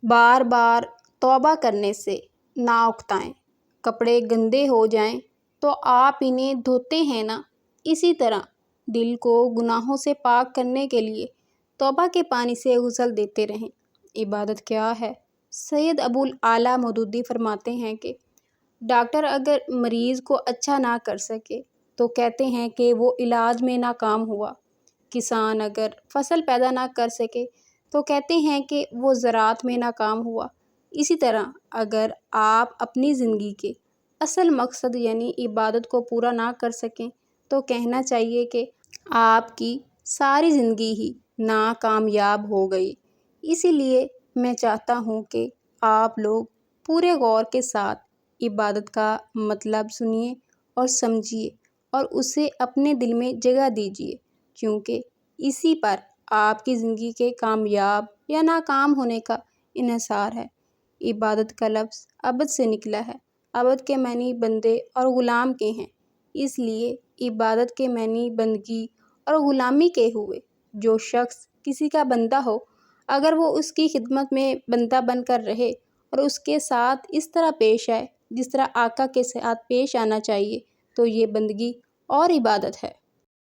بار بار توبہ کرنے سے نہ اکتائیں۔ کپڑے گندے ہو جائیں تو آپ انہیں دھوتے ہیں نا، اسی طرح دل کو گناہوں سے پاک کرنے کے لیے توبہ کے پانی سے غسل دیتے رہیں۔ عبادت کیا ہے؟ سید ابو الاعلیٰ مودودی فرماتے ہیں کہ ڈاکٹر اگر مریض کو اچھا نہ کر سکے تو کہتے ہیں کہ وہ علاج میں ناکام ہوا۔ کسان اگر فصل پیدا نہ کر سکے تو کہتے ہیں کہ وہ زراعت میں ناکام ہوا۔ اسی طرح اگر آپ اپنی زندگی کے اصل مقصد یعنی عبادت کو پورا نہ کر سکیں تو کہنا چاہیے کہ آپ کی ساری زندگی ہی ناکامیاب ہو گئی۔ اسی لیے میں چاہتا ہوں کہ آپ لوگ پورے غور کے ساتھ عبادت کا مطلب سنیے اور سمجھیے اور اسے اپنے دل میں جگہ دیجیے، کیونکہ اسی پر آپ کی زندگی کے کامیاب یا ناکام ہونے کا انحصار ہے۔ عبادت کا لفظ عبد سے نکلا ہے۔ عبد کے معنی بندے اور غلام کے ہیں، اس لیے عبادت کے معنی بندگی اور غلامی کے ہوئے۔ جو شخص کسی کا بندہ ہو، اگر وہ اس کی خدمت میں بندہ بن کر رہے اور اس کے ساتھ اس طرح پیش آئے جس طرح آقا کے ساتھ پیش آنا چاہیے، تو یہ بندگی اور عبادت ہے۔